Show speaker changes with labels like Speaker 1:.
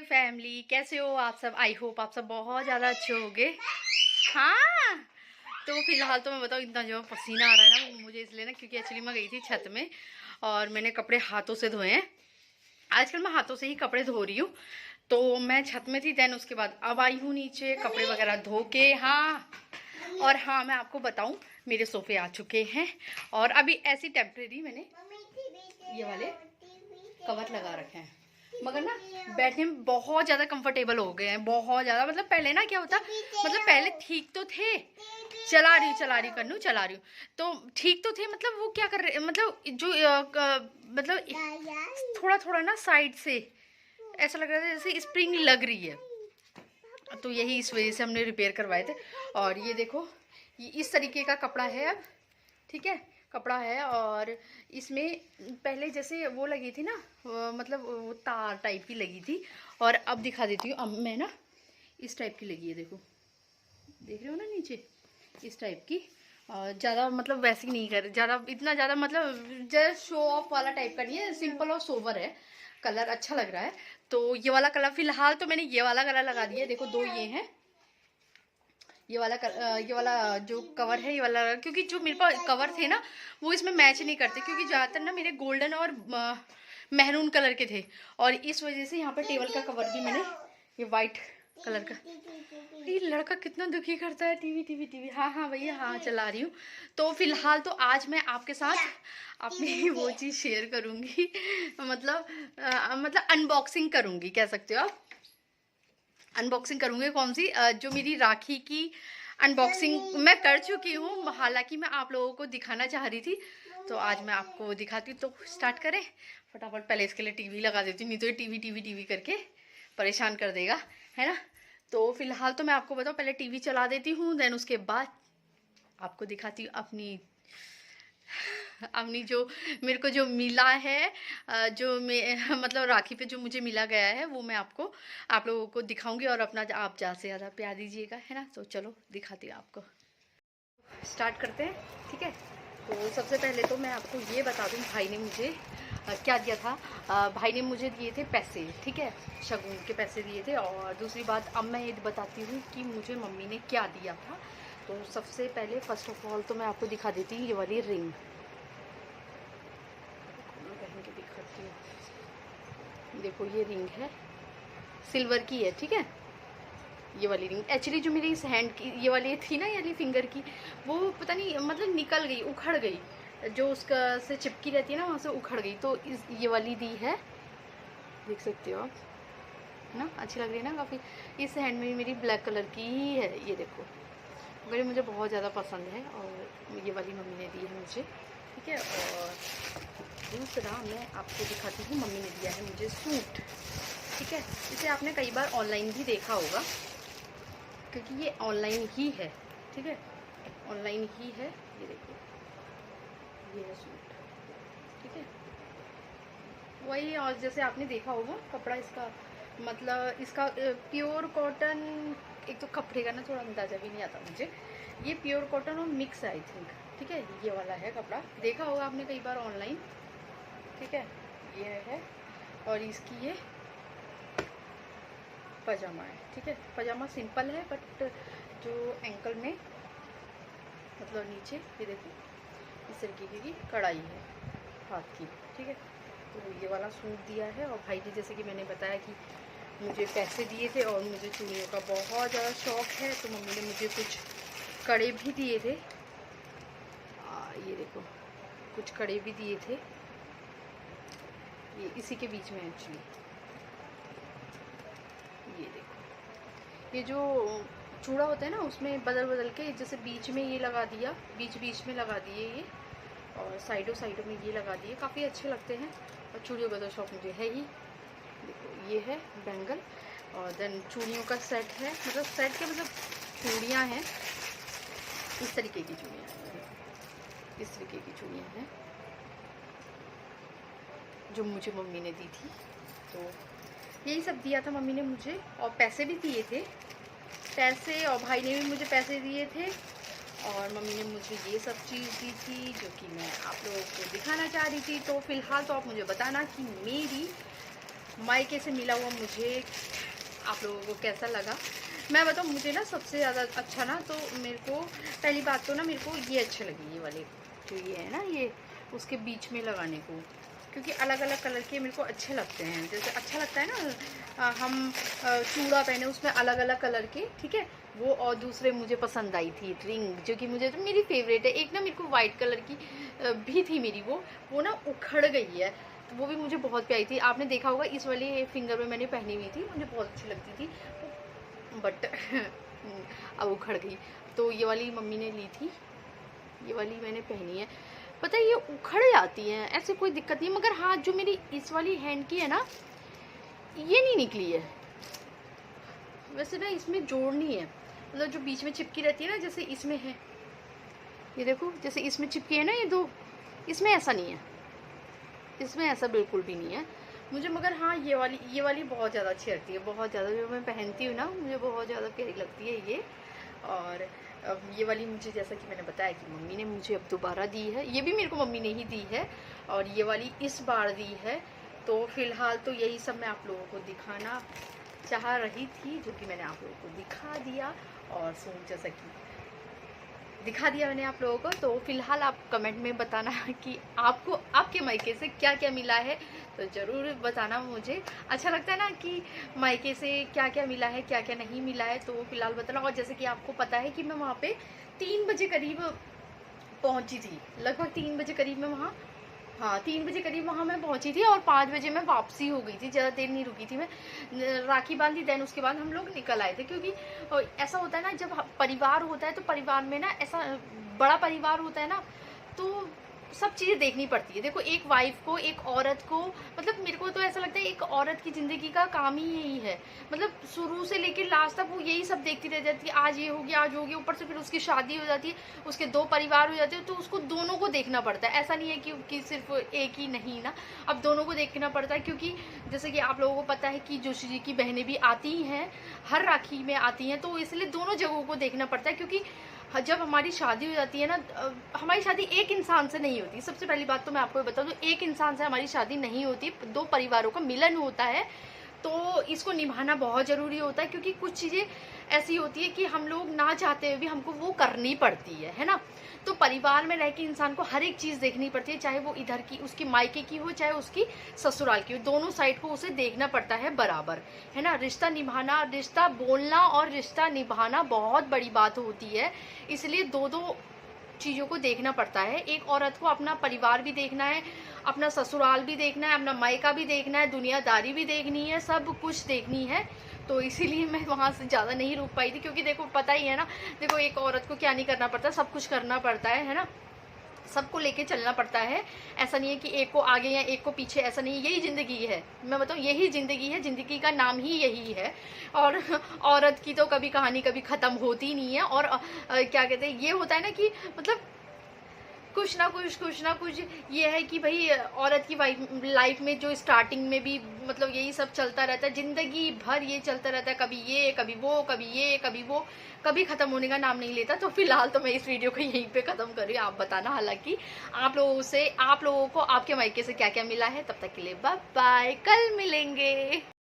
Speaker 1: Family, कैसे हो आप सब। आई होप आप सब बहुत ज़्यादा अच्छे होंगे। हाँ, तो फिलहाल तो मैं बताऊँ, इतना जो पसीना आ रहा है ना वो मुझे इसलिए ना, क्योंकि एक्चुअली मैं गई थी छत में और मैंने कपड़े हाथों से धोए हैं। आजकल मैं हाथों से ही कपड़े धो रही हूँ। तो मैं छत में थी, देन उसके बाद अब आई हूँ नीचे कपड़े वगैरह धो के। हाँ, और हाँ मैं आपको बताऊँ, मेरे सोफे आ चुके हैं और अभी ऐसी टेम्परेरी मैंने ये वाले कवर लगा रखे हैं, मगर ना बैठने में बहुत ज़्यादा कंफर्टेबल हो गए हैं, बहुत ज़्यादा। मतलब पहले ना क्या होता, मतलब पहले ठीक तो थे, चला रही कन्नू चला रही हूँ तो ठीक तो थे। मतलब वो क्या कर रहे, मतलब जो मतलब थोड़ा थोड़ा ना साइड से ऐसा लग रहा था जैसे स्प्रिंग लग रही है। तो यही इस वजह से हमने रिपेयर करवाए थे। और ये देखो, ये इस तरीके का कपड़ा है अब, ठीक है, कपड़ा है। और इसमें पहले जैसे वो लगी थी ना, मतलब वो तार टाइप की लगी थी, और अब दिखा देती हूँ। अब मैं ना इस टाइप की लगी है, देखो, देख रहे हो ना नीचे, इस टाइप की। ज़्यादा मतलब वैसे ही नहीं कर ज़्यादा, इतना ज़्यादा मतलब जस्ट शो ऑफ वाला टाइप का नहीं है, सिंपल और सोवर है। कलर अच्छा लग रहा है। तो ये वाला कलर फिलहाल तो मैंने ये वाला कलर लगा दिया है। देखो दो ये हैं, ये वाला जो कवर है, ये वाला, क्योंकि जो मेरे पास कवर थे ना वो इसमें मैच नहीं करते, क्योंकि ज़्यादातर ना मेरे गोल्डन और मैरून कलर के थे। और इस वजह से यहाँ पर टेबल का कवर भी मैंने ये वाइट कलर का। ये लड़का कितना दुखी करता है, टीवी टीवी टीवी। हाँ हाँ भैया, हाँ चला रही हूँ। तो फिलहाल तो आज मैं आपके साथ अपनी वो चीज़ शेयर करूँगी, मतलब अनबॉक्सिंग करूँगी, कह सकते हो आप। अनबॉक्सिंग करूँगी कौन सी, जो मेरी राखी की अनबॉक्सिंग मैं कर चुकी हूँ, हालांकि मैं आप लोगों को दिखाना चाह रही थी। तो आज मैं आपको दिखाती हूँ। तो स्टार्ट करें फटाफट। पहले इसके लिए टीवी लगा देती हूँ, नहीं तो ये टीवी टीवी टीवी करके परेशान कर देगा, है ना। तो फिलहाल तो मैं आपको बताऊँ, पहले टीवी चला देती हूँ, देन उसके बाद आपको दिखाती हूँ अपनी अपनी जो मेरे को जो मिला है, जो मैं मतलब राखी पे जो मुझे मिला गया है, वो मैं आपको आप लोगों को दिखाऊंगी। और अपना आप ज़्यादा से ज़्यादा प्यार दीजिएगा, है ना। तो चलो दिखाती हूँ आपको, स्टार्ट करते हैं, ठीक है। तो सबसे पहले तो मैं आपको ये बता दूँ, भाई ने मुझे क्या दिया था। भाई ने मुझे दिए थे पैसे, ठीक है, शगुन के पैसे दिए थे। और दूसरी बात, अब मैं ये बताती हूँ कि मुझे मम्मी ने क्या दिया था। तो सबसे पहले फर्स्ट ऑफ ऑल तो मैं आपको दिखा देती हूँ ये वाली रिंग, पहन के दिखाती हूँ। देखो ये रिंग है, सिल्वर की है, ठीक है। ये वाली रिंग एक्चुअली जो मेरी इस हैंड की ये वाली थी ना, ये वाली फिंगर की, वो पता नहीं मतलब निकल गई, उखड़ गई, जो उसका से चिपकी रहती है ना वहाँ से उखड़ गई। तो इस ये वाली दी है, देख सकते हो आप, है ना, अच्छी लग रही है ना काफ़ी। इस हैंड में मेरी ब्लैक कलर की ही है, ये देखो, मेरे मुझे बहुत ज़्यादा पसंद है। और ये वाली मम्मी ने दी है मुझे, ठीक है। और दूसरा मैं आपको दिखाती हूँ, मम्मी ने दिया है मुझे सूट, ठीक है। इसे आपने कई बार ऑनलाइन भी देखा होगा, क्योंकि ये ऑनलाइन ही है, ठीक है, ऑनलाइन ही है। ये देखो, ये है सूट, ठीक है, वही। और जैसे आपने देखा होगा कपड़ा इसका, मतलब इसका प्योर कॉटन, एक तो कपड़े का ना थोड़ा अंदाज़ा भी नहीं आता मुझे। ये प्योर कॉटन और मिक्स है आई थिंक, ठीक है। ये वाला है कपड़ा, देखा होगा आपने कई बार ऑनलाइन, ठीक है, ये है। और इसकी ये पजामा है, ठीक है। पजामा सिंपल है, बट जो एंकल में मतलब नीचे ये देखो इस तरीके की कढ़ाई है हाथ की, ठीक है। तो ये वाला सूट दिया है। और भाई जी, जैसे कि मैंने बताया कि मुझे पैसे दिए थे और मुझे चूड़ियों का बहुत ज़्यादा शौक़ है, तो मम्मी ने मुझे कुछ कड़े भी दिए थे। ये देखो कुछ कड़े भी दिए थे, ये इसी के बीच में एक्चुअली, ये देखो, ये जो चूड़ा होता है ना उसमें बदल बदल के, जैसे बीच में ये लगा दिया, बीच बीच में लगा दिए ये, और साइडों साइडों में ये लगा दिए, काफ़ी अच्छे लगते हैं। और चूड़ियों का तो शौक मुझे है ही। देखो ये है बैंगल, और देन चूड़ियों का सेट है, मतलब सेट के मतलब चूड़ियाँ हैं, इस तरीके की चूड़ियाँ हैं, इस तरीके की चूड़ियाँ हैं जो मुझे मम्मी ने दी थी। तो यही सब दिया था मम्मी ने मुझे, और पैसे भी दिए थे, पैसे, और भाई ने भी मुझे पैसे दिए थे। और मम्मी ने मुझे ये सब चीज़ दी थी जो कि मैं आप लोगों को दिखाना चाह रही थी। तो फिलहाल तो आप मुझे बताना कि मेरी मायके से मिला हुआ मुझे आप लोगों को कैसा लगा। मैं बताऊँ, मुझे ना सबसे ज़्यादा अच्छा ना तो मेरे को पहली बात तो ना मेरे को ये अच्छे लगे, ये वाले जो ये है ना, ये उसके बीच में लगाने को, क्योंकि अलग अलग कलर के मेरे को अच्छे लगते हैं। जैसे अच्छा लगता है ना हम चूड़ा पहने उसमें अलग अलग कलर के, ठीक है वो। और दूसरे मुझे पसंद आई थी रिंग, जो कि मुझे तो मेरी फेवरेट है। एक ना मेरे को वाइट कलर की भी थी मेरी, वो ना उखड़ गई है, तो वो भी मुझे बहुत प्यारी थी। आपने देखा होगा इस वाले फिंगर में मैंने पहनी हुई थी, मुझे बहुत अच्छी लगती थी, बट अब उखड़ गई। तो ये वाली मम्मी ने ली थी, ये वाली मैंने पहनी है। पता है ये उखड़ जाती हैं, ऐसे कोई दिक्कत नहीं, मगर हाँ जो मेरी इस वाली हैंड की है ना, ये नहीं निकली है। वैसे ना इसमें जोड़नी है, मतलब जो बीच में चिपकी रहती है ना, जैसे इसमें है, ये देखो जैसे इसमें चिपकी है ना ये दो, इसमें ऐसा नहीं है, इसमें ऐसा बिल्कुल भी नहीं है मुझे। मगर हाँ ये वाली बहुत ज़्यादा अच्छी लगती है, बहुत ज़्यादा। जो मैं पहनती हूँ ना मुझे बहुत ज़्यादा प्यारी लगती है ये। और ये वाली मुझे, जैसा कि मैंने बताया कि मम्मी ने मुझे अब दोबारा दी है, ये भी मेरे को मम्मी ने ही दी है, और ये वाली इस बार दी है। तो फ़िलहाल तो यही सब मैं आप लोगों को दिखाना चाह रही थी, जो कि मैंने आप लोगों को दिखा दिया। और सूट जैसा कि दिखा दिया मैंने आप लोगों को। तो फिलहाल आप कमेंट में बताना कि आपको आपके मायके से क्या क्या मिला है, तो ज़रूर बताना। मुझे अच्छा लगता है ना कि मायके से क्या क्या मिला है, क्या क्या नहीं मिला है, तो फिलहाल बताना। और जैसे कि आपको पता है कि मैं वहाँ पे 3 बजे करीब पहुँची थी, लगभग 3 बजे करीब मैं वहाँ, हाँ 3 बजे करीब वहाँ मैं पहुँची थी, और 5 बजे मैं वापसी हो गई थी, ज़्यादा देर नहीं रुकी थी मैं। राखी बांधी, देन उसके बाद हम लोग निकल आए थे। क्योंकि ऐसा होता है ना, जब परिवार होता है तो परिवार में ना ऐसा बड़ा परिवार होता है ना, तो सब चीज़ें देखनी पड़ती है। देखो एक वाइफ को, एक औरत को, मतलब मेरे को तो ऐसा लगता है एक औरत की ज़िंदगी का काम ही यही है, मतलब शुरू से लेकर लास्ट तक वो यही सब देखती रह जाती है। आज ये हो गया, आज हो गया, ऊपर से फिर उसकी शादी हो जाती है, उसके 2 परिवार हो जाते हैं, तो उसको दोनों को देखना पड़ता है। ऐसा नहीं है कि सिर्फ एक ही नहीं ना, अब दोनों को देखना पड़ता है। क्योंकि जैसे कि आप लोगों को पता है कि जोशी जी की बहनें भी आती हैं, हर राखी में आती हैं, तो इसलिए दोनों जगहों को देखना पड़ता है। क्योंकि जब हमारी शादी हो जाती है ना, हमारी शादी एक इंसान से नहीं होती। सबसे पहली बात तो मैं आपको बता दूं, एक इंसान से हमारी शादी नहीं होती, 2 परिवारों का मिलन होता है। तो इसको निभाना बहुत ज़रूरी होता है, क्योंकि कुछ चीज़ें ऐसी होती है कि हम लोग ना चाहते हुए भी हमको वो करनी पड़ती है ना। तो परिवार में रह के इंसान को हर एक चीज़ देखनी पड़ती है, चाहे वो इधर की उसकी मायके की हो, चाहे उसकी ससुराल की हो, दोनों साइड को उसे देखना पड़ता है बराबर, है ना। रिश्ता निभाना, रिश्ता बोलना और रिश्ता निभाना बहुत बड़ी बात होती है, इसलिए दो चीज़ों को देखना पड़ता है। एक औरत को अपना परिवार भी देखना है, अपना ससुराल भी देखना है, अपना मायका भी देखना है, दुनियादारी भी देखनी है, सब कुछ देखनी है। तो इसीलिए मैं वहाँ से ज़्यादा नहीं रुक पाई थी, क्योंकि देखो पता ही है ना, देखो एक औरत को क्या नहीं करना पड़ता, सब कुछ करना पड़ता है ना, सबको लेके चलना पड़ता है। ऐसा नहीं है कि एक को आगे या एक को पीछे, ऐसा नहीं है, यही ज़िंदगी है। मैं बताऊँ यही ज़िंदगी है, ज़िंदगी का नाम ही यही है। और औरत की तो कभी कहानी कभी ख़त्म होती नहीं है। और क्या कहते हैं, ये होता है ना कि मतलब कुछ ना कुछ ये है कि भाई औरत की लाइफ में जो स्टार्टिंग में भी मतलब यही सब चलता रहता है, ज़िंदगी भर ये चलता रहता है, कभी ये कभी वो, कभी ये कभी वो, कभी ख़त्म होने का नाम नहीं लेता। तो फिलहाल तो मैं इस वीडियो को यहीं पे ख़त्म कर रही हूँ। आप बताना हालांकि आप लोगों को आपके मायके से क्या क्या मिला है। तब तक के लिए बाय बाय, कल मिलेंगे।